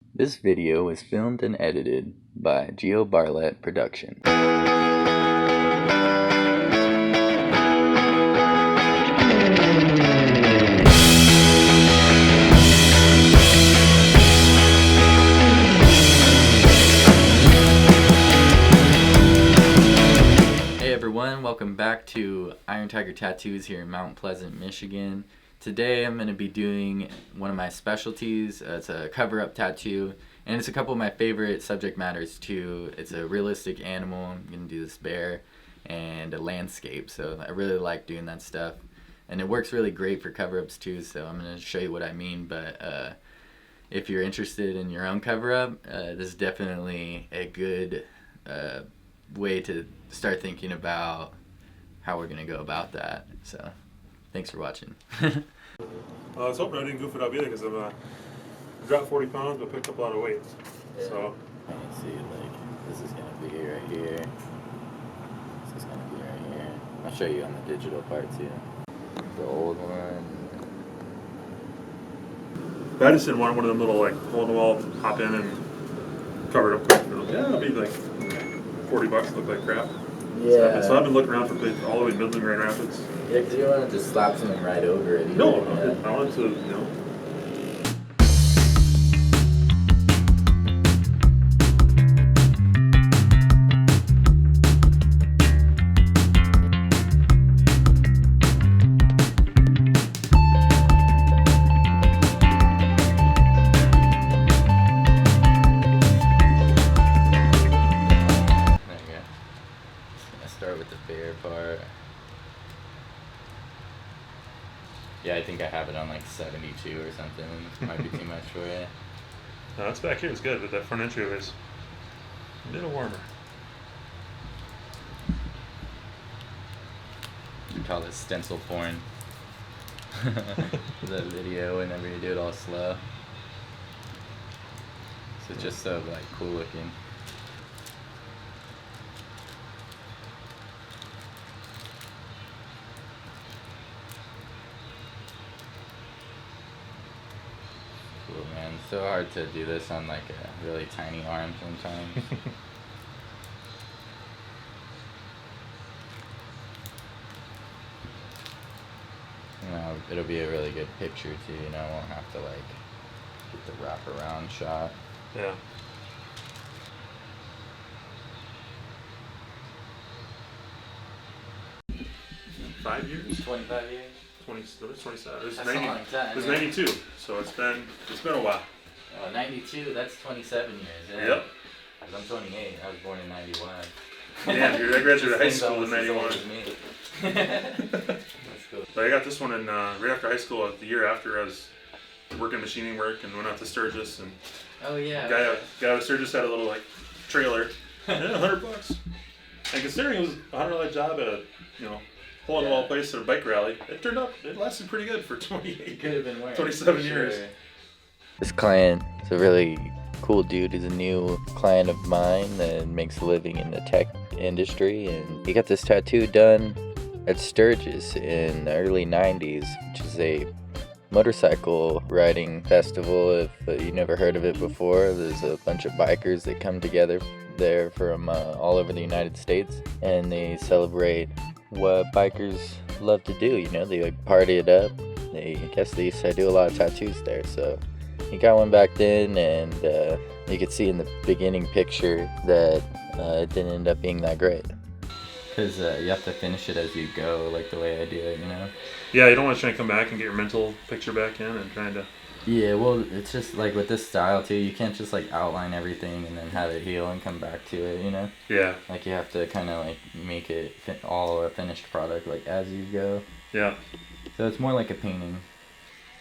This video was filmed and edited by Bartlett Production. Hey everyone, welcome back to Iron Tiger Tattoos here in Mount Pleasant, Michigan. Today I'm going to be doing one of my specialties. It's a cover-up tattoo, and it's a couple of my favorite subject matters too. It's a realistic animal, I'm going to do this bear, and a landscape, so I really like doing that stuff. And it works really great for cover-ups too, so I'm going to show you what I mean, but if you're interested in your own cover-up, this is definitely a good way to start thinking about how we're going to go about that. So thanks for watching. I was hoping I didn't goof it up either because I've dropped 40 pounds but picked up a lot of weight. Yeah. So I can see like this is going to be right here. This is going to be right here. I'll show you on the digital part too. The old one. I just didn't want one of them little like hole in the wall, hop in and cover it up quick. Yeah, it'll be like $40, look like crap. Yeah. So I've been looking around for places all the way to Midland, Grand Rapids. Yeah, because you don't want to just slap something right over it either. No, Yeah. I wanted to, Start with the bear part. Yeah, I think I have it on like 72 or something. Might be too much for you. No, that's back here. It's good, but that front entry is a little warmer. You call this stencil porn. The video whenever you do it all slow. So it's just so like cool looking. Cool, man. It's so hard to do this on like a really tiny arm sometimes. You know, it'll be a really good picture too, you know, won't have to like get the wraparound shot. Yeah. Five years? 25 years? 27. It's That's a long time. It was Yeah. 92, so it's been a while. 92, that's 27 years. Yeah. Yep. 'Cause I'm 28, I was born in 91. Yeah, I graduated high This thing's school in almost as old 91. as me. That's cool. But I got this one in right after high school. The year after, I was working machining work and went out to Sturgis, and Oh yeah. guy out of Sturgis had a little like trailer, yeah, $100. And considering it was a $100 job at a hole in the wall place at a bike rally, it turned out it lasted pretty good for 28, Could have been worse. 27 years. This client is a really cool dude. He's a new client of mine that makes a living in the tech industry, and he got this tattoo done at Sturgis in the early 90s, which is a motorcycle riding festival. If you never heard of it before, there's a bunch of bikers that come together there from all over the United States, and they celebrate what bikers love to do. You know, they like party it up. I guess they used to do a lot of tattoos there, so he got one back then, and you could see in the beginning picture that it didn't end up being that great. Because you have to finish it as you go, like the way I do it, you know? Yeah, you don't want to try and come back and get your mental picture back in and trying to. Yeah, well, it's just like with this style too, you can't just like outline everything and then have it heal and come back to it, you know? Yeah. Like you have to kind of like make it all a finished product like as you go. Yeah. So it's more like a painting.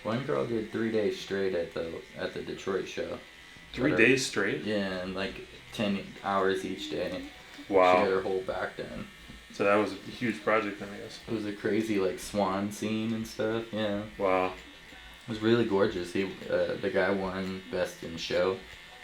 One girl did 3 days straight at the Detroit show. 3 days straight? Yeah, and like 10 hours each day. Wow. She had her whole back done. So that was a huge project then, I guess. It was a crazy like swan scene and stuff. Yeah. Wow. It was really gorgeous. The guy won Best in Show,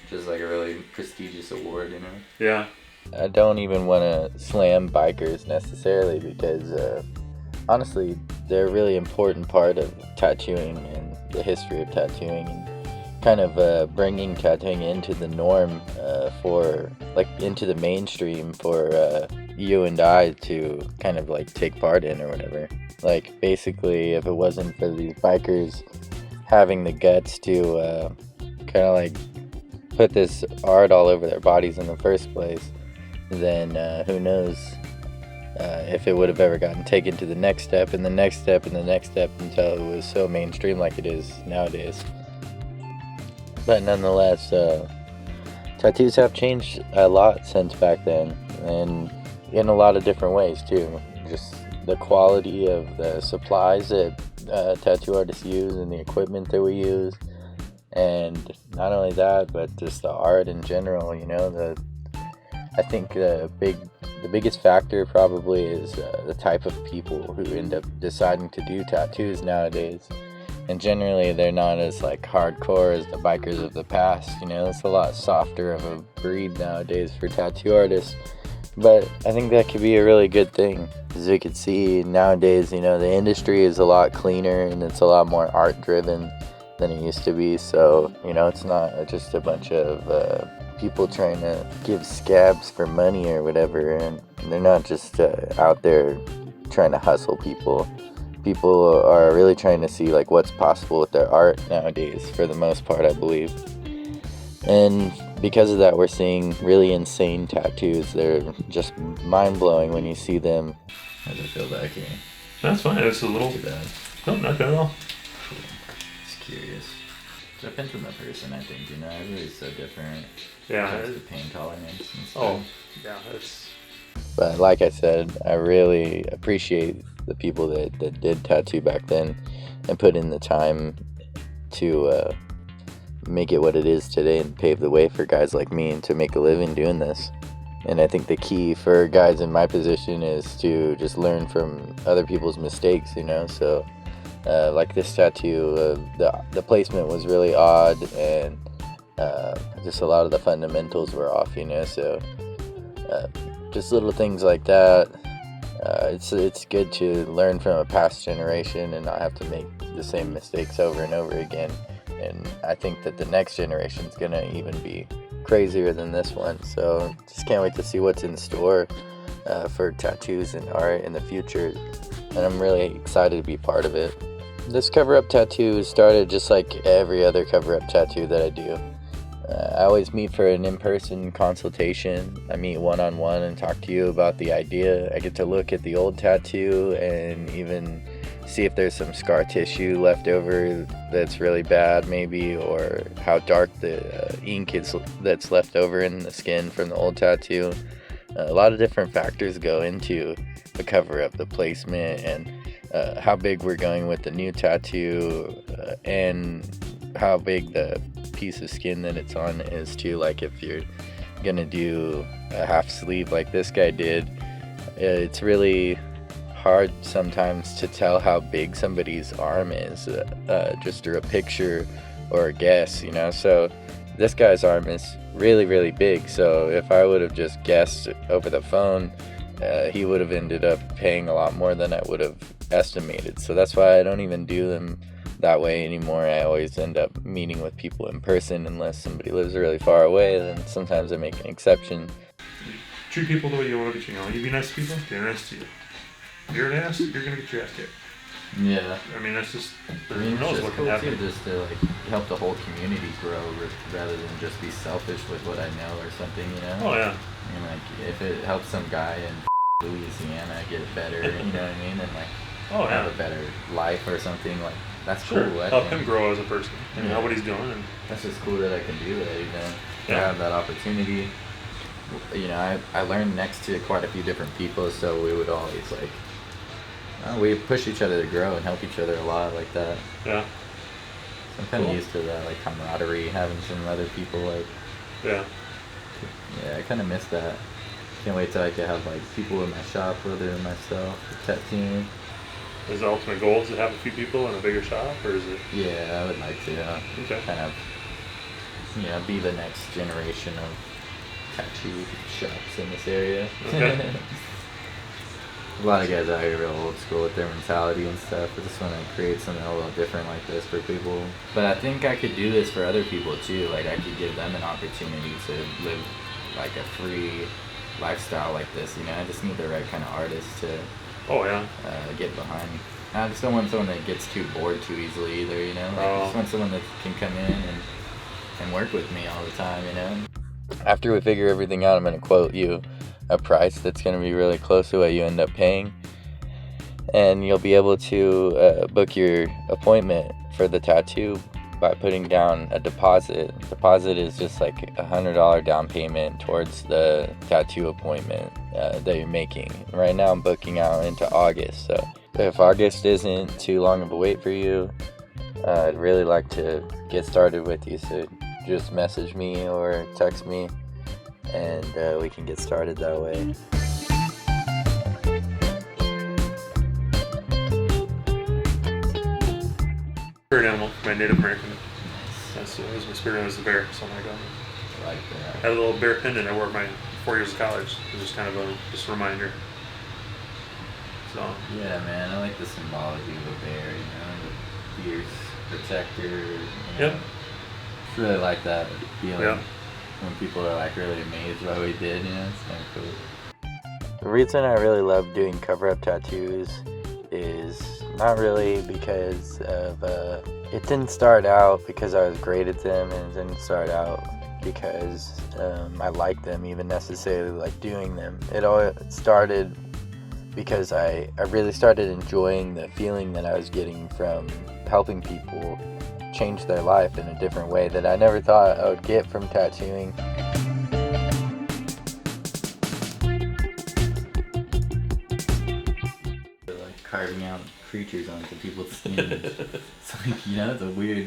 which is like a really prestigious award, you know. Yeah. I don't even want to slam bikers necessarily because honestly, they're a really important part of tattooing and the history of tattooing. And kind of bringing tattooing into the norm for like into the mainstream for you and I to kind of like take part in or whatever. Like basically, if it wasn't for these bikers having the guts to kind of like put this art all over their bodies in the first place, then who knows if it would have ever gotten taken to the next step and the next step and the next step until it was so mainstream like it is nowadays. But nonetheless, tattoos have changed a lot since back then, and in a lot of different ways too. Just the quality of the supplies that tattoo artists use and the equipment that we use, and not only that, but just the art in general. You know, I think the biggest factor probably is the type of people who end up deciding to do tattoos nowadays. And generally, they're not as like hardcore as the bikers of the past. You know, it's a lot softer of a breed nowadays for tattoo artists. But I think that could be a really good thing. As you can see nowadays, you know, the industry is a lot cleaner and it's a lot more art driven than it used to be. So, you know, it's not just a bunch of people trying to give scabs for money or whatever. And they're not just out there trying to hustle people. People are really trying to see like what's possible with their art nowadays, for the most part, I believe. And because of that, we're seeing really insane tattoos. They're just mind-blowing when you see them. How does it feel back here? That's fine. It's a little... Too bad. No, not bad at all. Cool. Just curious. Depends on the person, I think. You know, everybody's so different. Yeah. It the pain tolerance and stuff. Oh, yeah. It's... But like I said, I really appreciate the people that did tattoo back then and put in the time to make it what it is today and pave the way for guys like me to make a living doing this. And I think the key for guys in my position is to just learn from other people's mistakes, you know. So like this tattoo, the placement was really odd, and just a lot of the fundamentals were off, you know. So just little things like that. It's good to learn from a past generation and not have to make the same mistakes over and over again. And I think that the next generation is going to even be crazier than this one. So just can't wait to see what's in store for tattoos and art in the future. And I'm really excited to be part of it. This cover-up tattoo started just like every other cover-up tattoo that I do. I always meet for an in-person consultation. I meet one-on-one and talk to you about the idea. I get to look at the old tattoo and even see if there's some scar tissue left over that's really bad maybe, or how dark the ink is that's left over in the skin from the old tattoo. A lot of different factors go into the cover-up, the placement, and how big we're going with the new tattoo, and how big the piece of skin that it's on is too. Like if you're gonna do a half sleeve like this guy did, it's really hard sometimes to tell how big somebody's arm is just through a picture or a guess, you know. So this guy's arm is really, really big. So if I would have just guessed over the phone, he would have ended up paying a lot more than I would have estimated. So that's why I don't even do them that way anymore. I always end up meeting with people in person, unless somebody lives really far away. Then sometimes I make an exception. Treat people the way you want to be treated. You know, you be nice to people, they're nice to you. If you're an ass, you're gonna get your ass kicked. Yeah. I mean, that's just... I mean, who knows it's what cool can happen. too, just to like help the whole community grow rather than just be selfish with what I know or something, you know. Oh yeah. I mean, like if it helps some guy in Louisiana get better, you know what I mean, and like have a better life or something, like that's Sure. cool. Help him grow as a person and know what he's doing. And that's just cool that I can do that, you know. To Yeah. have that opportunity. You know, I learned next to quite a few different people, so we would always like we push each other to grow and help each other a lot like that. Yeah. So I'm kind of Cool. used to that, like camaraderie, having some other people like. Yeah. Yeah, I kind of miss that. Can't wait till I can have like people in my shop other than myself, tattooing. Is the ultimate goal to have a few people in a bigger shop, or is it? Yeah, I would like to Okay. kind of, you know, be the next generation of tattoo shops in this area. Okay. A lot of guys out here real old school with their mentality and stuff. I just want to create something a little different like this for people. But I think I could do this for other people too. Like I could give them an opportunity to live like a free lifestyle like this. You know, I just need the right kind of artist to get behind. I just don't want someone that gets too bored too easily either. You know, like, I just want someone that can come in and work with me all the time. You know. After we figure everything out, I'm gonna quote you a price that's going to be really close to what you end up paying, and you'll be able to book your appointment for the tattoo by putting down a deposit. Deposit is just like $100 down payment towards the tattoo appointment that you're making. Right now I'm booking out into August, so if August isn't too long of a wait for you, I'd really like to get started with you, so just message me or text me and we can get started that way. Spirit animal, my Native American. That's my spirit animal was the bear, so I Like that. I had a little bear pendant I wore at my 4 years of college. It was just kind of a reminder. So yeah, man, I like the symbology of a bear. You know, the fierce protector. You know? Yep. It's really like that feeling. Yeah. When people are like really amazed by what we did, you know, it's kind of cool. The reason I really love doing cover-up tattoos is not really because of, it didn't start out because I was great at them, and it didn't start out because I liked them even necessarily like doing them. It all started because I really started enjoying the feeling that I was getting from helping people change their life in a different way that I never thought I would get from tattooing. Like carving out creatures onto people's skin. It's like, you know, it's a weird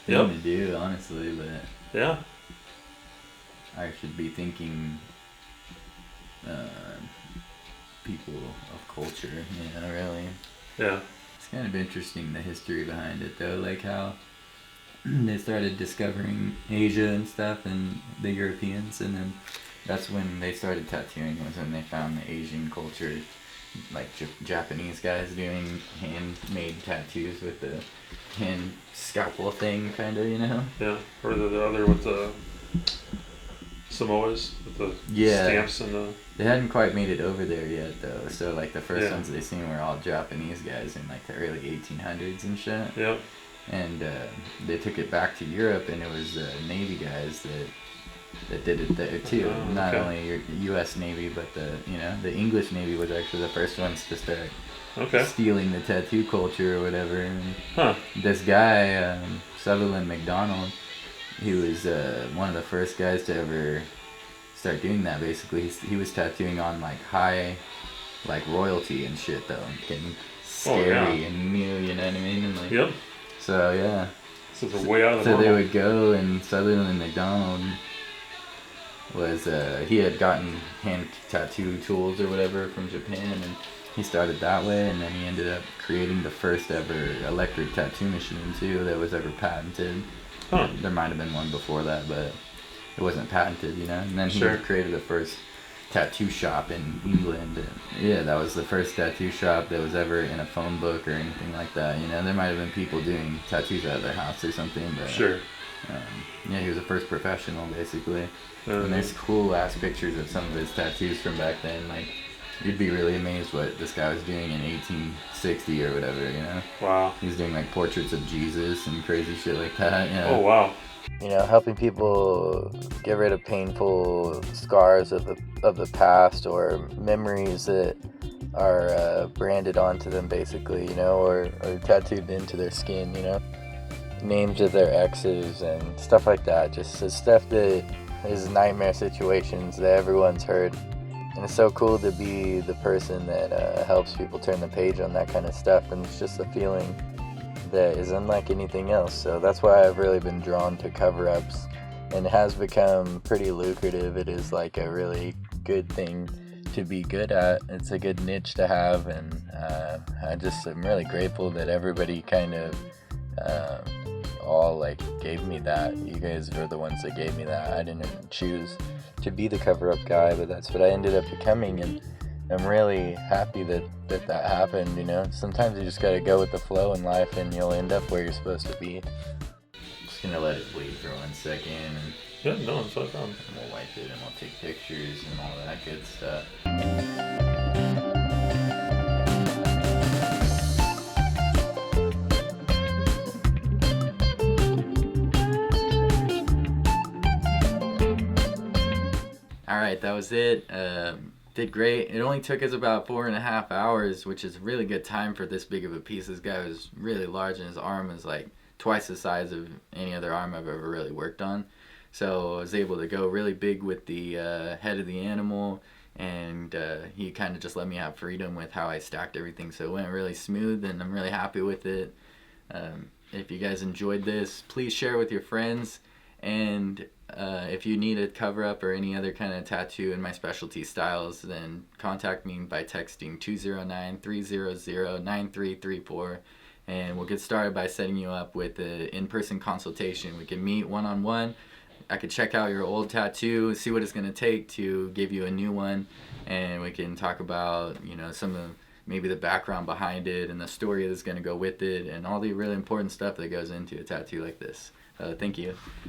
thing to do, honestly, but yeah, I should be thinking people of culture, you know, really. Yeah. It's kind of interesting, the history behind it, though, like how they started discovering Asia and stuff, and the Europeans, and then that's when they started tattooing, was when they found the Asian culture, like Japanese guys doing handmade tattoos with the hand scalpel thing, kind of, you know? Yeah, or the other with the Samoas, with the stamps and the... They hadn't quite made it over there yet, though, so like the first Yeah. ones they seen were all Japanese guys in like the early 1800s and shit. Yep. And they took it back to Europe, and it was Navy guys that did it there too. Oh, Not okay. only your U.S. Navy, but the English Navy was actually the first ones to start stealing the tattoo culture or whatever. And this guy, Sutherland McDonald, he was one of the first guys to ever start doing that. Basically, he was tattooing on like high, like royalty and shit, though, getting scary and new. You know what I mean? And, like, Yep. So yeah. So it's way out of the So normal. they would go, and Sutherland McDonald was he had gotten hand tattoo tools or whatever from Japan, and he started that way, and then he ended up creating the first ever electric tattoo machine too that was ever patented. There might have been one before that, but it wasn't patented, you know. And then he created the first tattoo shop in England, and yeah, that was the first tattoo shop that was ever in a phone book or anything like that, you know. There might have been people doing tattoos out of their house or something, but yeah, he was the first professional, basically. And there's cool ass pictures of some of his tattoos from back then. Like, you'd be really amazed what this guy was doing in 1860 or whatever, you know. Wow. He was doing like portraits of Jesus and crazy shit like that, you know. Oh wow. You know, helping people get rid of painful scars of the past, or memories that are branded onto them, basically, you know, or tattooed into their skin, you know. Names of their exes and stuff like that. Just the stuff that is nightmare situations that everyone's heard. And it's so cool to be the person that helps people turn the page on that kind of stuff. And it's just a feeling that is unlike anything else. So that's why I've really been drawn to cover-ups, and it has become pretty lucrative. It is like a really good thing to be good at. It's a good niche to have, and I'm really grateful that everybody kind of all like gave me that. You guys were the ones that gave me that. I didn't choose to be the cover-up guy, but that's what I ended up becoming. And I'm really happy that happened, you know. Sometimes you just gotta go with the flow in life and you'll end up where you're supposed to be. Just gonna let it bleed for 1 second and Yeah, no, it's not a problem. we'll wipe it and we'll take pictures and all that good stuff. Alright, that was it. Did great. It only took us about 4.5 hours, which is really good time for this big of a piece. This guy was really large and his arm is like twice the size of any other arm I've ever really worked on. So I was able to go really big with the head of the animal, and he kind of just let me have freedom with how I stacked everything. So it went really smooth and I'm really happy with it. If you guys enjoyed this, please share it with your friends. And if you need a cover up or any other kind of tattoo in my specialty styles, then contact me by texting 209-300-9334, and we'll get started by setting you up with an in-person consultation. We can meet one-on-one. I could check out your old tattoo, see what it's going to take to give you a new one, and we can talk about, you know, some of maybe the background behind it and the story that's going to go with it and all the really important stuff that goes into a tattoo like this. Thank you.